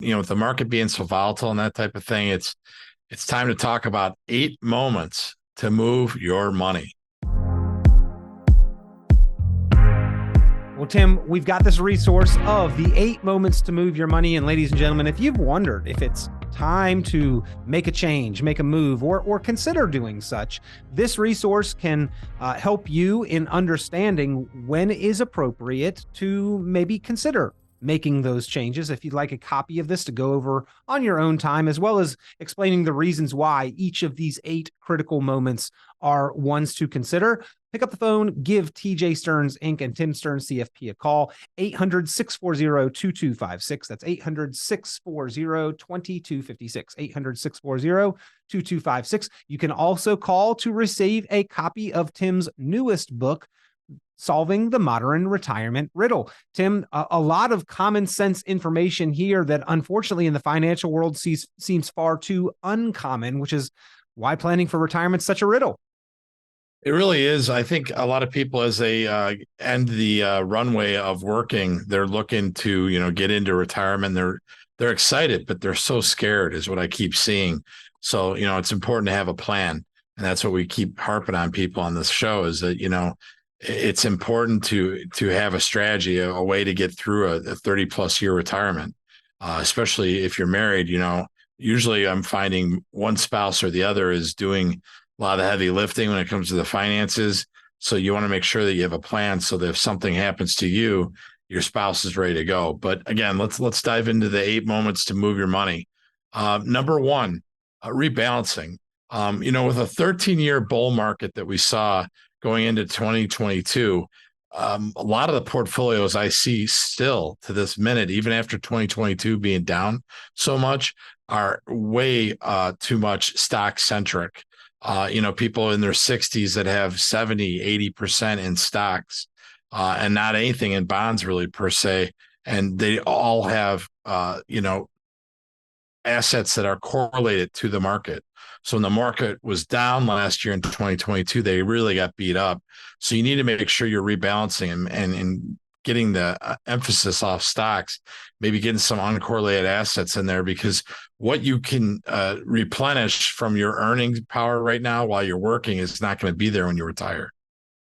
with the market being so volatile and that type of thing, it's time to talk about 8 moments to move your money. Well, Tim, we've got this resource of the 8 moments to move your money. And ladies and gentlemen, if you've wondered if it's time to make a change, make a move, or consider doing such, this resource can help you in understanding when it is appropriate to maybe consider making those changes. If you'd like a copy of this to go over on your own time, as well as explaining the reasons why each of these 8 critical moments are ones to consider, pick up the phone, give TJ Stearns Inc. and Tim Stearns CFP a call, 800-640-2256. That's 800-640-2256, 800-640-2256. You can also call to receive a copy of Tim's newest book, Solving the Modern Retirement Riddle. Tim, a lot of common sense information here that unfortunately in the financial world seems far too uncommon, which is why planning for retirement is such a riddle. It really is. I think a lot of people, as they end the runway of working, they're looking to, get into retirement. They're excited, but they're so scared is what I keep seeing. So, it's important to have a plan. And that's what we keep harping on people on this show is that, it's important to have a strategy, a way to get through a 30 plus year retirement, especially if you're married. Usually I'm finding one spouse or the other is doing a lot of heavy lifting when it comes to the finances. So you want to make sure that you have a plan so that if something happens to you, your spouse is ready to go. But again, let's dive into the 8 moments to move your money. Number one, rebalancing. With a 13-year bull market that we saw going into 2022, a lot of the portfolios I see still to this minute, even after 2022 being down so much, are way too much stock centric. People in their 60s that have 70, 80% in stocks and not anything in bonds really per se. And they all have, assets that are correlated to the market. So when the market was down last year in 2022, they really got beat up. So you need to make sure you're rebalancing and getting the emphasis off stocks, maybe getting some uncorrelated assets in there, because what you can replenish from your earnings power right now while you're working is not going to be there when you retire.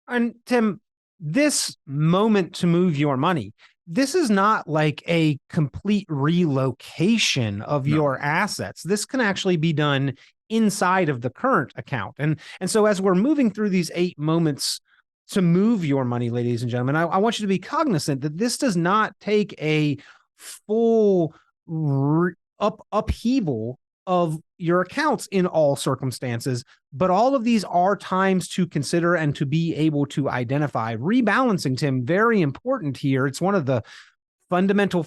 And Tim, this moment to move your money, this is not like a complete relocation of your assets. This can actually be done inside of the current account. And so as we're moving through these 8 moments to move your money, ladies and gentlemen, I want you to be cognizant that this does not take a full upheaval of your accounts in all circumstances, but all of these are times to consider and to be able to identify. Rebalancing, Tim, very important here. It's one of the fundamental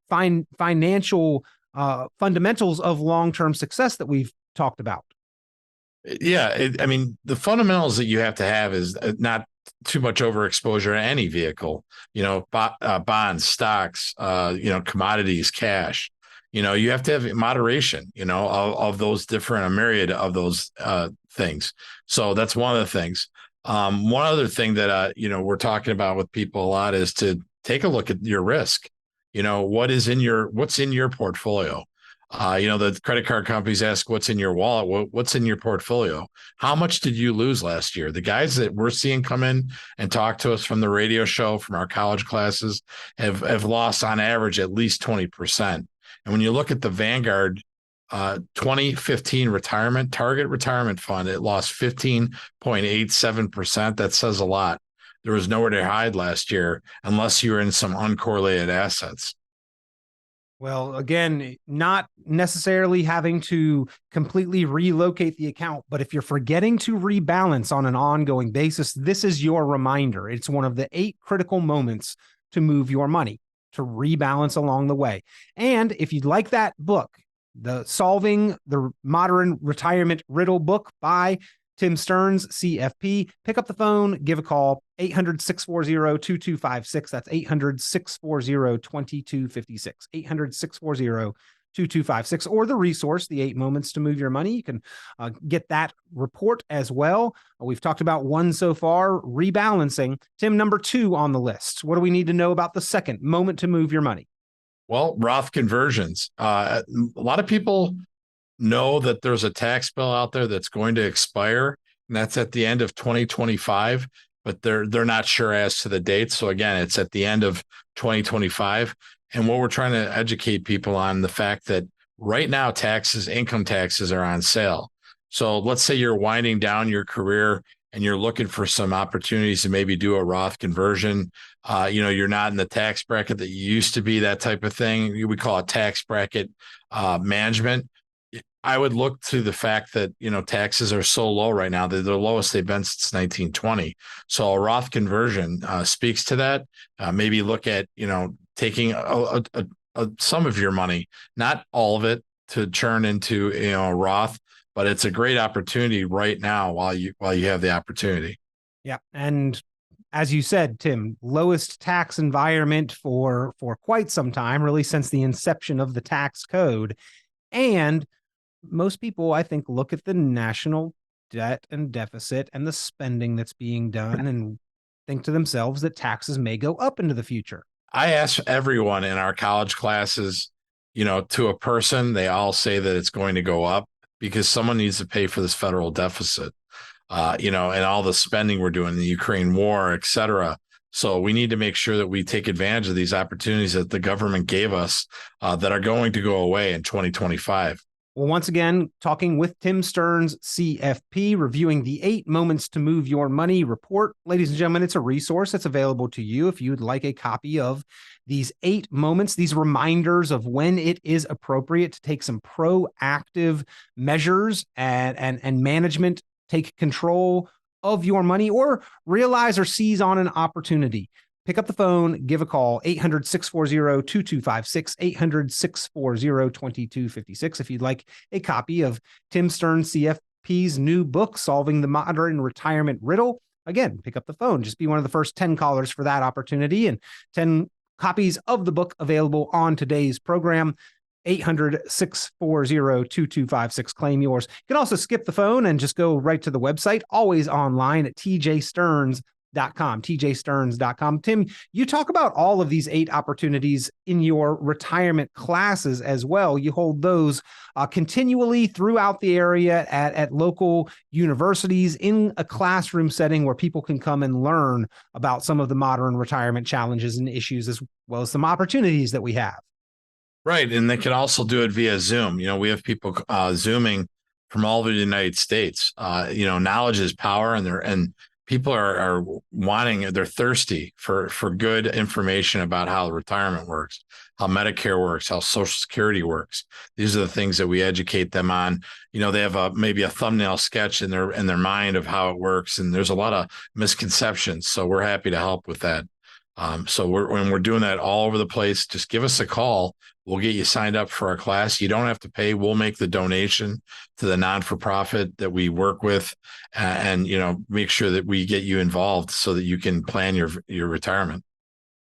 financial fundamentals of long-term success that we've talked about. Yeah. The fundamentals that you have to have is not too much overexposure to any vehicle, bonds, stocks, commodities, cash. You have to have moderation, of those different, a myriad of those things. So that's one of the things. One other thing that, we're talking about with people a lot is to take a look at your risk. What's in your portfolio? The credit card companies ask what's in your wallet, what's in your portfolio? How much did you lose last year? The guys that we're seeing come in and talk to us from the radio show, from our college classes, have lost on average at least 20%. And when you look at the Vanguard 2015 target retirement fund, it lost 15.87%. That says a lot. There was nowhere to hide last year unless you were in some uncorrelated assets. Well, again, not necessarily having to completely relocate the account, but if you're forgetting to rebalance on an ongoing basis, this is your reminder. It's one of the 8 critical moments to move your money, to rebalance along the way. And if you'd like that book, the Solving the Modern Retirement Riddle book by Tim Stearns, CFP, pick up the phone, give a call, 800-640-2256. That's 800-640-2256, 800-640-2256, or the resource, the 8 moments to move your money. You can get that report as well. We've talked about one so far, rebalancing. Tim, number 2 on the list. What do we need to know about the second moment to move your money? Well, Roth conversions. A lot of people know that there's a tax bill out there that's going to expire, and that's at the end of 2025, but they're not sure as to the date. So again, it's at the end of 2025. And what we're trying to educate people on the fact that right now income taxes are on sale. So let's say you're winding down your career and you're looking for some opportunities to maybe do a Roth conversion. You're not in the tax bracket that you used to be, that type of thing. We call it tax bracket management. I would look to the fact that, taxes are so low right now. They're the lowest they've been since 1920. So a Roth conversion speaks to that. Maybe look at, taking some of your money, not all of it, to churn into, a Roth, but it's a great opportunity right now while you have the opportunity. Yeah. And as you said, Tim, lowest tax environment for quite some time, really since the inception of the tax code. And most people, I think, look at the national debt and deficit and the spending that's being done and think to themselves that taxes may go up into the future. I ask everyone in our college classes, to a person, they all say that it's going to go up because someone needs to pay for this federal deficit, and all the spending we're doing in the Ukraine war, et cetera. So we need to make sure that we take advantage of these opportunities that the government gave us that are going to go away in 2025. Well, once again, talking with Tim Stearns, CFP, reviewing the 8 Moments to Move Your Money report. Ladies and gentlemen, it's a resource that's available to you if you'd like a copy of these 8 moments, these reminders of when it is appropriate to take some proactive measures and management, take control of your money, or realize or seize on an opportunity. Pick up the phone, give a call, 800-640-2256, 800-640-2256. If you'd like a copy of Tim Stearns, CFP's new book, Solving the Modern Retirement Riddle, again, pick up the phone. Just be one of the first 10 callers for that opportunity, and 10 copies of the book available on today's program. 800-640-2256. Claim yours. You can also skip the phone and just go right to the website, always online at tjstearns.com. tjstearns.com. Tim, you talk about all of these 8 opportunities in your retirement classes as well. You hold those continually throughout the area at local universities in a classroom setting where people can come and learn about some of the modern retirement challenges and issues, as well as some opportunities that we have. Right. And they can also do it via Zoom. We have people Zooming from all over the United States. Knowledge is power, and people are they're thirsty for good information about how retirement works, how Medicare works, how Social Security works. These are the things that we educate them on. They have maybe a thumbnail sketch in their mind of how it works, and there's a lot of misconceptions. So we're happy to help with that. So when we're doing that all over the place, just give us a call. We'll get you signed up for our class. You don't have to pay. We'll make the donation to the non-for-profit that we work with, and make sure that we get you involved so that you can plan your retirement.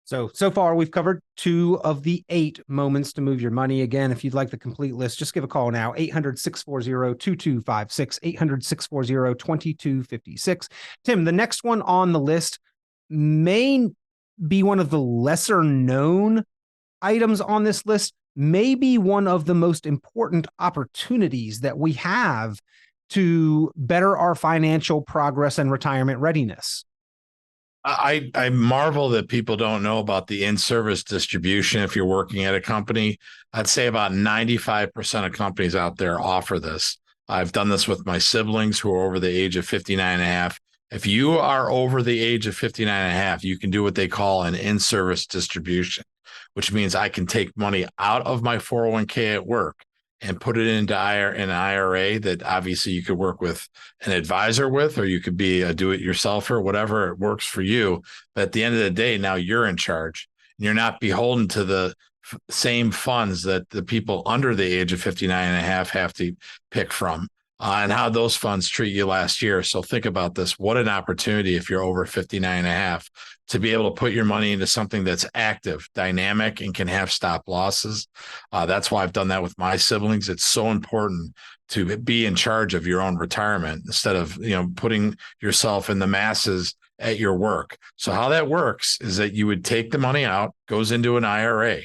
So far, we've covered 2 of the 8 moments to move your money. Again, if you'd like the complete list, just give a call now, 800-640-2256, 800-640-2256. Tim, the next one on the list may be one of the lesser known items on this list, may be one of the most important opportunities that we have to better our financial progress and retirement readiness. I marvel that people don't know about the in-service distribution. If you're working at a company, I'd say about 95% of companies out there offer this. I've done this with my siblings who are over the age of 59 and a half. If you are over the age of 59 and a half, you can do what they call an in-service distribution, which means I can take money out of my 401k at work and put it into an IRA that obviously you could work with an advisor with, or you could be a do-it-yourselfer, whatever works for you. But at the end of the day, now you're in charge. You're not beholden to the same funds that the people under the age of 59 and a half have to pick from. And how those funds treat you last year. So think about this. What an opportunity if you're over 59 and a half to be able to put your money into something that's active, dynamic, and can have stop losses. That's why I've done that with my siblings. It's so important to be in charge of your own retirement instead of, putting yourself in the masses at your work. So how that works is that you would take the money out, goes into an IRA.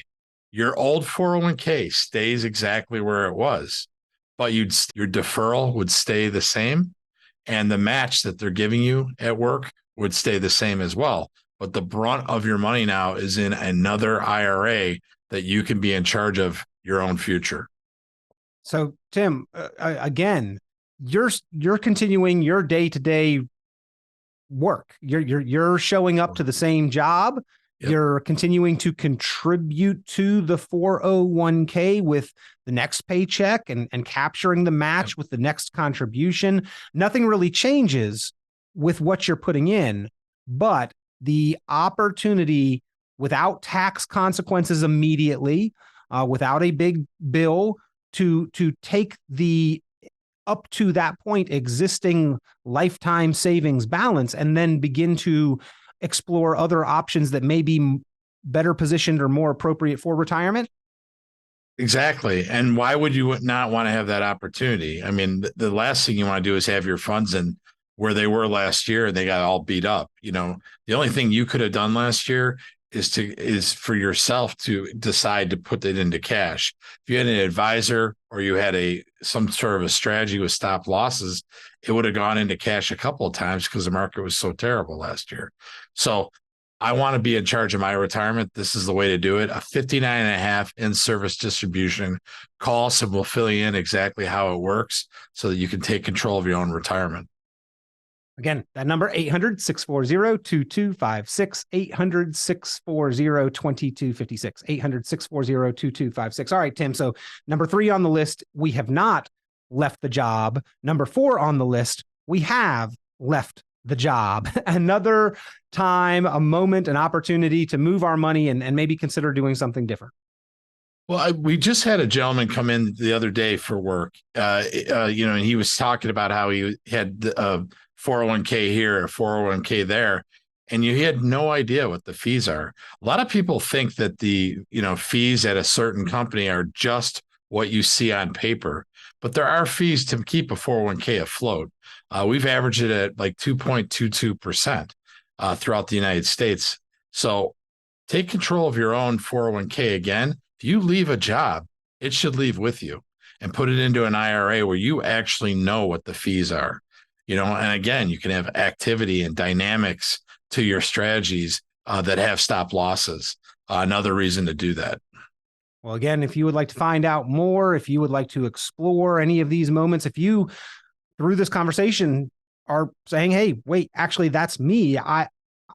Your old 401k stays exactly where it was, but your deferral would stay the same, and the match that they're giving you at work would stay the same as well. But the brunt of your money now is in another IRA that you can be in charge of your own future. So, Tim, again, you're continuing your day-to-day work. You're showing up to the same job. Yep. You're continuing to contribute to the 401k with the next paycheck and capturing the match with the next contribution. Nothing really changes with what you're putting in, but the opportunity without tax consequences immediately, without a big bill, to take the up to that point existing lifetime savings balance and then begin to explore other options that may be better positioned or more appropriate for retirement. Exactly. And why would you not want to have that opportunity? I mean, the last thing you want to do is have your funds in where they were last year and they got all beat up. You know, the only thing you could have done last year is for yourself to decide to put it into cash. If you had an advisor or you had some sort of a strategy with stop losses, it would have gone into cash a couple of times because the market was so terrible last year. So I want to be in charge of my retirement. This is the way to do it. A 59.5 in-service distribution. Call us and we'll fill you in exactly how it works so that you can take control of your own retirement. Again, that number, 800-640-2256, 800-640-2256, 800-640-2256. All right, Tim. So number 3 on the list, we have not left the job. Number 4 on the list, we have left the job. Another time, a moment, an opportunity to move our money and maybe consider doing something different. Well, we just had a gentleman come in the other day for work, and he was talking about how he had 401k here, a 401k there, and he had no idea what the fees are. A lot of people think that the fees at a certain company are just what you see on paper, but there are fees to keep a 401k afloat. We've averaged it at like 2.22% throughout the United States. So take control of your own 401k. Again, if you leave a job, it should leave with you, and put it into an IRA where you actually know what the fees are. And again, you can have activity and dynamics to your strategies that have stop losses. Another reason to do that. Well, again, if you would like to find out more, if you would like to explore any of these moments, if you, through this conversation, are saying, hey, wait, actually, that's me.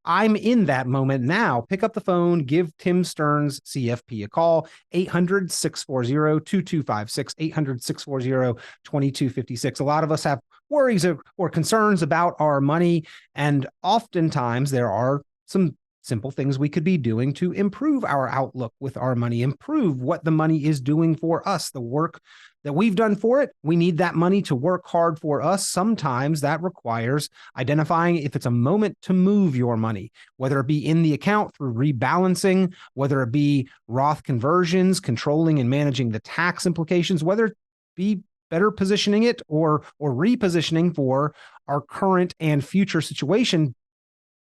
I'm in that moment now. Pick up the phone, give Tim Stearns, CFP, a call, 800-640-2256, 800-640-2256. A lot of us have worries or concerns about our money, and oftentimes there are some simple things we could be doing to improve our outlook with our money, improve what the money is doing for us, the work that we've done for it. We need that money to work hard for us. Sometimes that requires identifying if it's a moment to move your money, whether it be in the account through rebalancing, whether it be Roth conversions, controlling and managing the tax implications, whether it be better positioning it or repositioning for our current and future situation,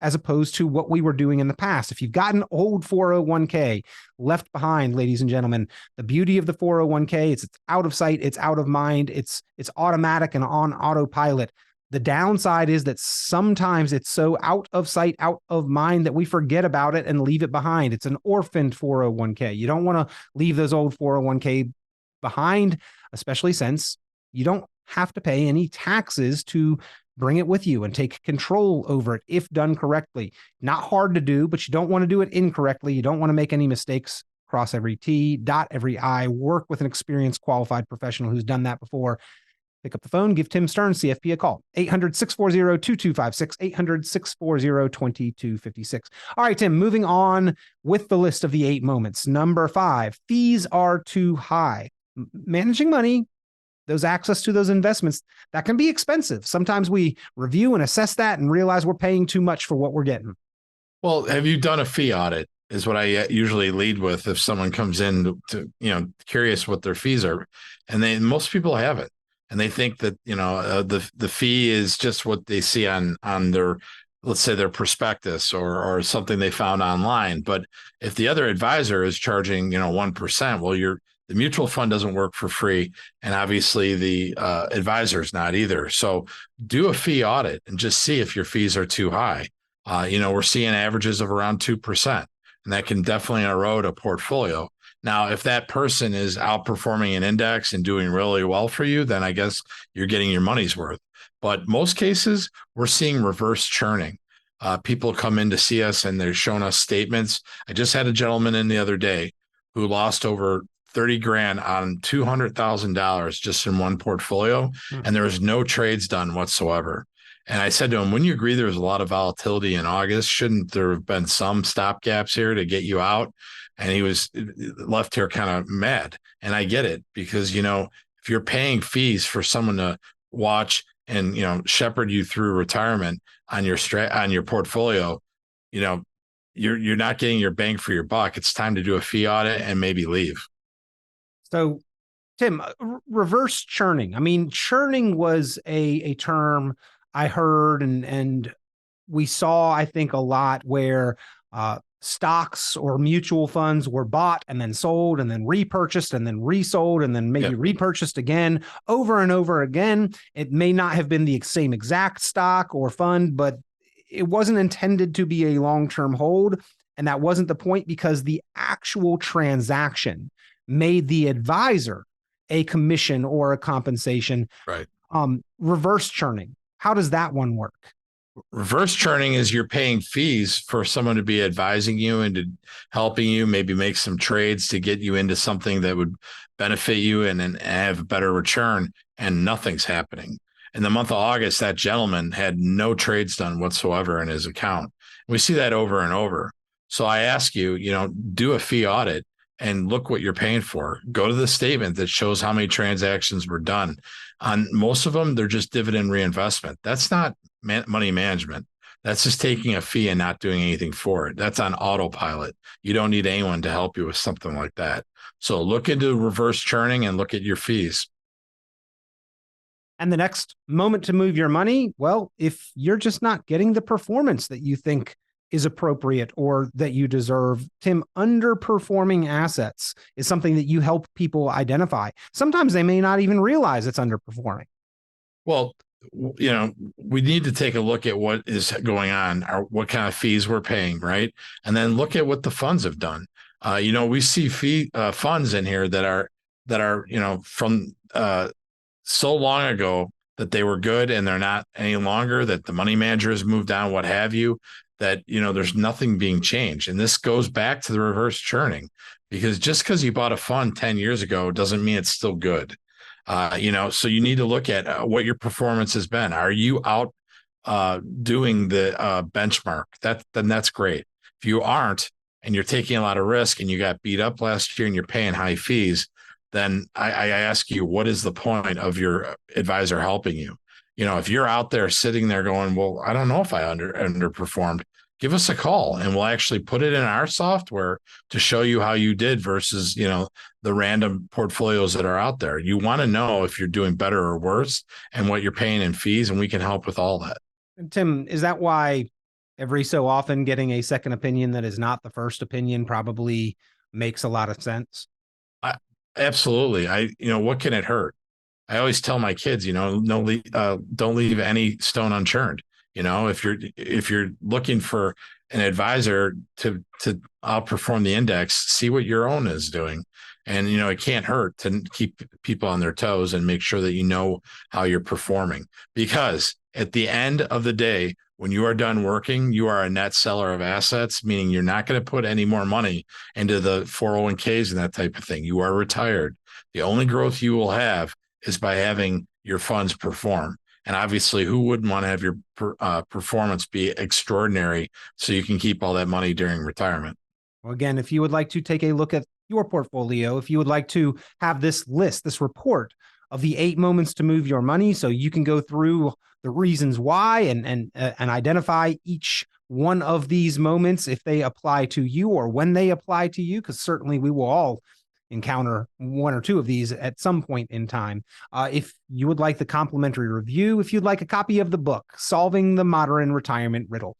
as opposed to what we were doing in the past. If you've got an old 401k left behind, ladies and gentlemen, the beauty of the 401k, it's out of sight, it's out of mind, it's automatic and on autopilot. The downside is that sometimes it's so out of sight, out of mind that we forget about it and leave it behind. It's an orphaned 401k. You don't want to leave those old 401k behind, especially since you don't have to pay any taxes to bring it with you and take control over it if done correctly. Not hard to do, but you don't want to do it incorrectly. You don't want to make any mistakes. Cross every T, dot every I, work with an experienced, qualified professional who's done that before. Pick up the phone, give Tim Stearns, CFP, a call. 800-640-2256, 800-640-2256. All right, Tim, moving on with the list of the 8 moments. Number 5, fees are too high. Managing money, those access to those investments, that can be expensive. Sometimes we review and assess that and realize we're paying too much for what we're getting. Well, have you done a fee audit is what I usually lead with if someone comes in to curious what their fees are. And most people haven't. And they think that, the fee is just what they see on their let's say their prospectus or something they found online. But if the other advisor is charging, 1%, well, the mutual fund doesn't work for free. And obviously the advisor is not either. So do a fee audit and just see if your fees are too high. We're seeing averages of around 2%, and that can definitely erode a portfolio. Now, if that person is outperforming an index and doing really well for you, then I guess you're getting your money's worth. But most cases, we're seeing reverse churning. People come in to see us and they're showing us statements. I just had a gentleman in the other day who lost over 30 grand on $200,000 just in one portfolio, and there was no trades done whatsoever. And I said to him, when you agree there was a lot of volatility in August, shouldn't there have been some stop gaps here to get you out? And he was left here kind of mad. And I get it, because, if you're paying fees for someone to watch and, shepherd you through retirement on your portfolio, you're not getting your bang for your buck. It's time to do a fee audit and maybe leave. So, Tim, reverse churning. I mean, churning was a term I heard and we saw, I think, a lot where stocks or mutual funds were bought and then sold and then repurchased and then resold and then maybe repurchased again over and over again. It may not have been the same exact stock or fund, but it wasn't intended to be a long-term hold. And that wasn't the point, because the actual transaction made the advisor a commission or a compensation. Right. Reverse churning, how does that one work? Reverse churning is you're paying fees for someone to be advising you and to helping you maybe make some trades to get you into something that would benefit you and have a better return, and nothing's happening. In the month of August, that gentleman had no trades done whatsoever in his account. We see that over and over. So I ask you, do a fee audit and look what you're paying for. Go to the statement that shows how many transactions were done. On most of them, they're just dividend reinvestment. That's not money management. That's just taking a fee and not doing anything for it. That's on autopilot. You don't need anyone to help you with something like that. So look into reverse churning and look at your fees. And the next moment to move your money, well, if you're just not getting the performance that you think is appropriate or that you deserve, Tim, underperforming assets is something that you help people identify. Sometimes they may not even realize it's underperforming. Well, we need to take a look at what is going on, or what kind of fees we're paying, right? And then look at what the funds have done. We see funds in here that are from so long ago that they were good and they're not any longer, that the money manager has moved on, what have you, that, there's nothing being changed. And this goes back to the reverse churning, because just because you bought a fund 10 years ago doesn't mean it's still good. So you need to look at what your performance has been. Are you out doing the benchmark? Then that's great. If you aren't, and you're taking a lot of risk and you got beat up last year and you're paying high fees, then I ask you, what is the point of your advisor helping you? If you're out there sitting there going, well, I don't know if I underperformed, give us a call and we'll actually put it in our software to show you how you did versus, the random portfolios that are out there. You want to know if you're doing better or worse and what you're paying in fees, and we can help with all that. And Tim, is that why every so often getting a second opinion that is not the first opinion probably makes a lot of sense? Absolutely. What can it hurt? I always tell my kids, don't leave any stone unturned. If you're looking for an advisor to outperform the index, see what your own is doing. And, it can't hurt to keep people on their toes and make sure that you know how you're performing, because at the end of the day, when you are done working, you are a net seller of assets, meaning you're not going to put any more money into the 401ks and that type of thing. You are retired. The only growth you will have is by having your funds perform. And obviously, who wouldn't want to have your performance be extraordinary so you can keep all that money during retirement? Well, again, if you would like to take a look at your portfolio, if you would like to have this list, this report of the 8 moments to move your money, so you can go through the reasons why and identify each one of these moments if they apply to you or when they apply to you, because certainly we will all encounter one or two of these at some point in time. If you would like the complimentary review, if you'd like a copy of the book, Solving the Modern Retirement Riddle,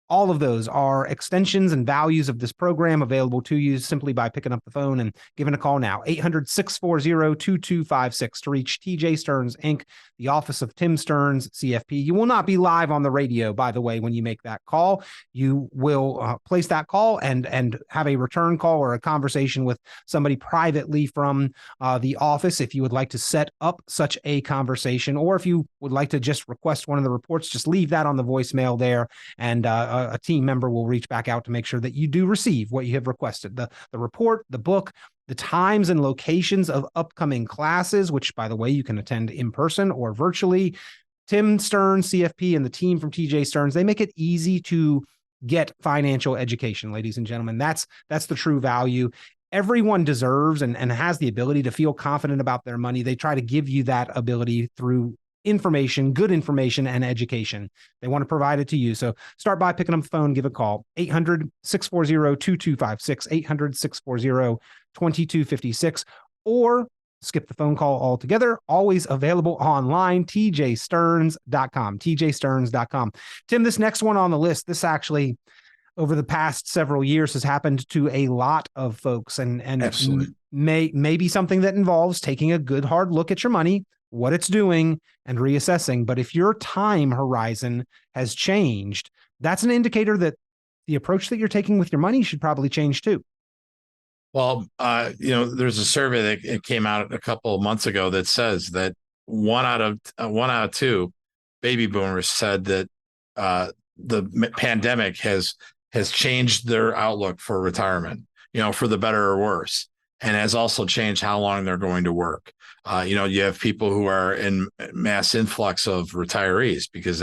all of those are extensions and values of this program available to you simply by picking up the phone and giving a call now. 800-640-2256 to reach TJ Stearns Inc., the office of Tim Stearns, CFP. You will not be live on the radio, by the way, when you make that call. You will place that call and have a return call or a conversation with somebody privately from the office if you would like to set up such a conversation, or if you would like to just request one of the reports, just leave that on the voicemail there, and a team member will reach back out to make sure that you do receive what you have requested. The report, the book, the times and locations of upcoming classes, which, by the way, you can attend in person or virtually. Tim Stearns, CFP, and the team from TJ Stearns, they make it easy to get financial education, ladies and gentlemen. That's the true value. Everyone deserves and has the ability to feel confident about their money. They try to give you that ability through information, good information, and education. They want to provide it to you. So start by picking up the phone, give a call, 800-640-2256, 800-640-2256, or skip the phone call altogether. Always available online, tjstearns.com, tjstearns.com. Tim, this next one on the list, this actually over the past several years has happened to a lot of folks, and may be something that involves taking a good hard look at your money, what it's doing, and reassessing. But if your time horizon has changed, that's an indicator that the approach that you're taking with your money should probably change too. Well, there's a survey that came out a couple of months ago that says that one out of two baby boomers said that the pandemic has changed their outlook for retirement, for the better or worse, and has also changed how long they're going to work. You have people who are in mass influx of retirees because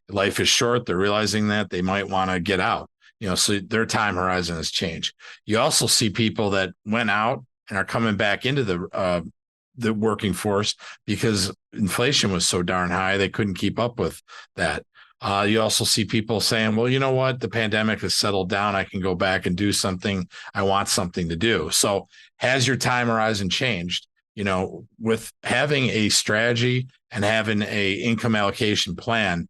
life is short. They're realizing that they might want to get out, so their time horizon has changed. You also see people that went out and are coming back into the working force because inflation was so darn high, they couldn't keep up with that. You also see people saying, well, you know what? The pandemic has settled down. I can go back and do something. I want something to do. So has your time horizon changed? With having a strategy and having a income allocation plan,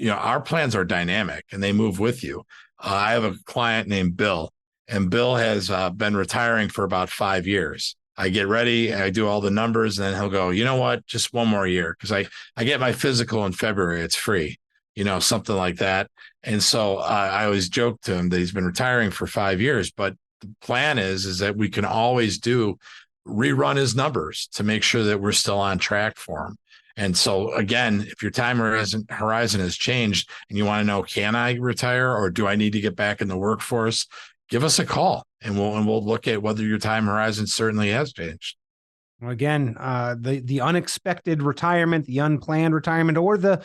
our plans are dynamic and they move with you. I have a client named Bill, and Bill has been retiring for about 5 years. I get ready, I do all the numbers, and then he'll go, you know what? Just one more year, because I get my physical in February. It's free, something like that. And so I always joke to him that he's been retiring for 5 years, but the plan is that we can always rerun his numbers to make sure that we're still on track for him. And so again, if your time horizon has changed and you want to know, can I retire or do I need to get back in the workforce? Give us a call and we'll look at whether your time horizon certainly has changed. Again, the unexpected retirement, the unplanned retirement, or the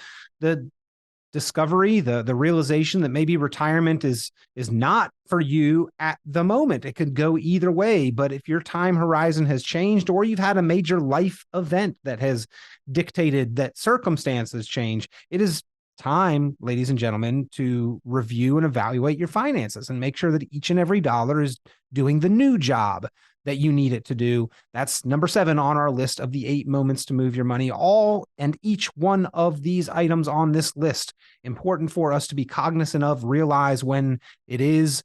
discovery, the realization that maybe retirement is not for you at the moment. It could go either way. But if your time horizon has changed, or you've had a major life event that has dictated that circumstances change, it is time, ladies and gentlemen, to review and evaluate your finances and make sure that each and every dollar is doing the new job that you need it to do. That's number 7 on our list of the 8 moments to move your money. All and each one of these items on this list, important for us to be cognizant of, realize when it is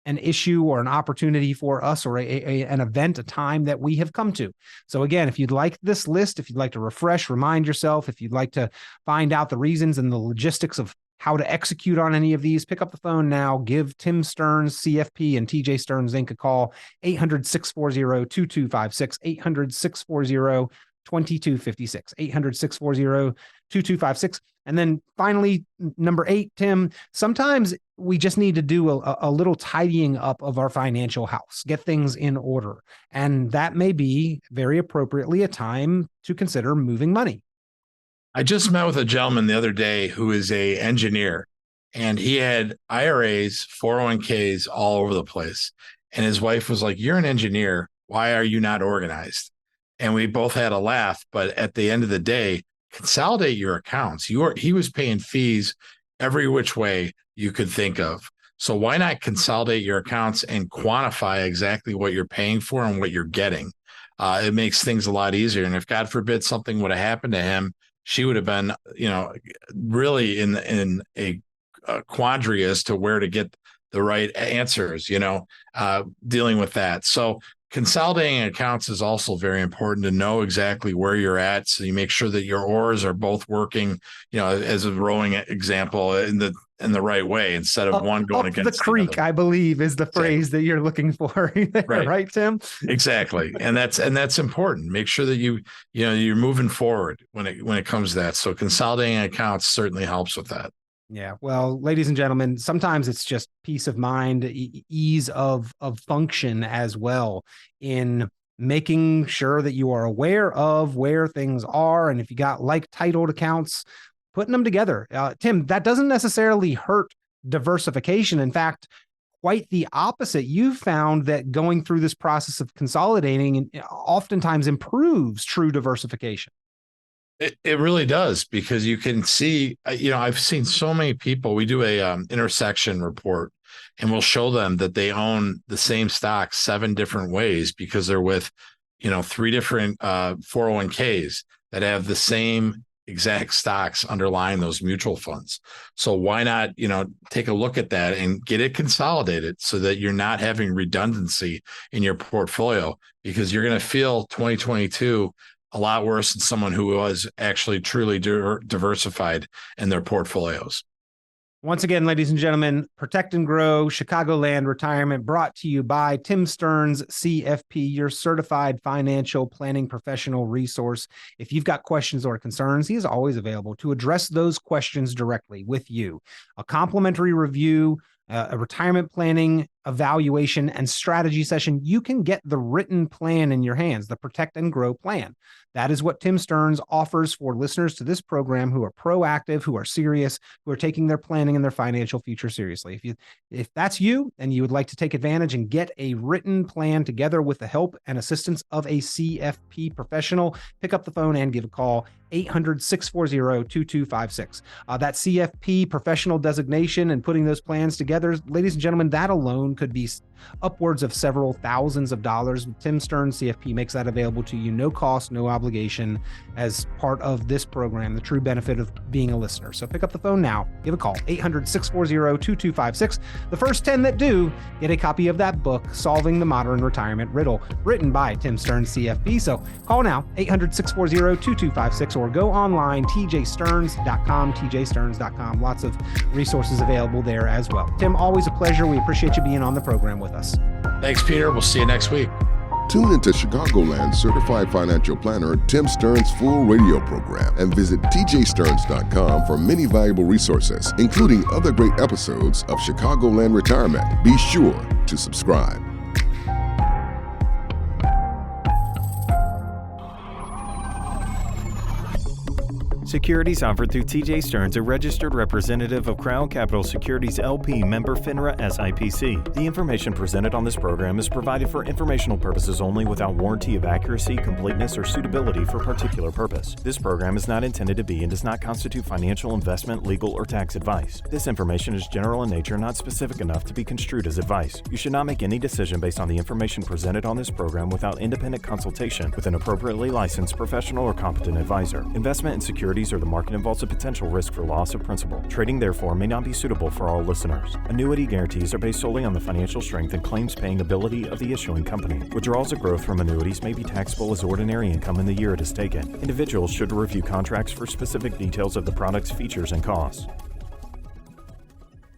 an issue or an opportunity for us, or an event, a time that we have come to. So again, if you'd like this list, if you'd like to refresh, remind yourself, if you'd like to find out the reasons and the logistics of how to execute on any of these, pick up the phone now, give Tim Stearns, CFP, and TJ Stearns Inc. a call, 800-640-2256, 800-640-2256, 800-640-2256. And then finally, number 8, Tim, sometimes we just need to do a little tidying up of our financial house, get things in order. And that may be very appropriately a time to consider moving money. I just met with a gentleman the other day who is an engineer, and he had IRAs, 401ks all over the place. And his wife was like, "You're an engineer. Why are you not organized?" And we both had a laugh. But at the end of the day, consolidate your accounts. He was paying fees every which way you could think of. So why not consolidate your accounts and quantify exactly what you're paying for and what you're getting? it makes things a lot easier. And if God forbid something would have happened to him, she would have been, really in a quandary as to where to get the right answers, dealing with that. So consolidating accounts is also very important to know exactly where you're at. So you make sure that your oars are both working, as a rowing example, in the right way, instead of one going against the creek, other. I believe, is the phrase that you're looking for. Right, Tim? Exactly. And that's important. Make sure that you're moving forward when it comes to that. So consolidating accounts certainly helps with that. Yeah. Well, ladies and gentlemen, sometimes it's just peace of mind, ease of function as well, in making sure that you are aware of where things are. And if you got like titled accounts, putting them together. Tim, that doesn't necessarily hurt diversification. In fact, quite the opposite. You've found that going through this process of consolidating oftentimes improves true diversification. It really does, because you can see, I've seen so many people. We do a intersection report, and we'll show them that they own the same stock 7 different ways, because they're with, 3 different 401ks that have the same exact stocks underlying those mutual funds. So why not, take a look at that and get it consolidated so that you're not having redundancy in your portfolio, because you're going to feel 2022 a lot worse than someone who was actually truly diversified in their portfolios. Once again, ladies and gentlemen, Protect and Grow Chicagoland Retirement, brought to you by Tim Stearns, CFP, your certified financial planning professional resource. If you've got questions or concerns, he is always available to address those questions directly with you. A complimentary review, a retirement planning evaluation and strategy session. You can get the written plan in your hands, the Protect and Grow plan. That is what Tim Stearns offers for listeners to this program who are proactive, who are serious, who are taking their planning and their financial future seriously. If that's you and you would like to take advantage and get a written plan together with the help and assistance of a CFP professional, pick up the phone and give a call, 800-640-2256. That CFP professional designation and putting those plans together, ladies and gentlemen, that alone could be upwards of several thousands of dollars. Tim Stearns, CFP, makes that available to you, no cost, no obligation, as part of this program, the true benefit of being a listener. So pick up the phone now, give a call, 800-640-2256. The first 10 that do get a copy of that book, Solving the Modern Retirement Riddle, written by Tim Stearns, CFP. So call now, 800-640-2256, or go online, tjstearns.com, tjstearns.com. Lots of resources available there as well. Tim, always a pleasure. We appreciate you being on the program with us. Thanks, Peter. We'll see you next week. Tune into Chicagoland certified financial planner Tim Stearns' full radio program and visit tjstearns.com for many valuable resources, including other great episodes of Chicagoland Retirement. Be sure to subscribe. Securities offered through TJ Stearns, a registered representative of Crown Capital Securities LP, member FINRA SIPC. The information presented on this program is provided for informational purposes only, without warranty of accuracy, completeness, or suitability for particular purpose. This program is not intended to be and does not constitute financial, investment, legal, or tax advice. This information is general in nature, not specific enough to be construed as advice. You should not make any decision based on the information presented on this program without independent consultation with an appropriately licensed professional or competent advisor. Investment in securities or the market involves a potential risk for loss of principal. Trading, therefore, may not be suitable for all listeners. Annuity guarantees are based solely on the financial strength and claims-paying ability of the issuing company. Withdrawals of growth from annuities may be taxable as ordinary income in the year it is taken. Individuals should review contracts for specific details of the product's features and costs.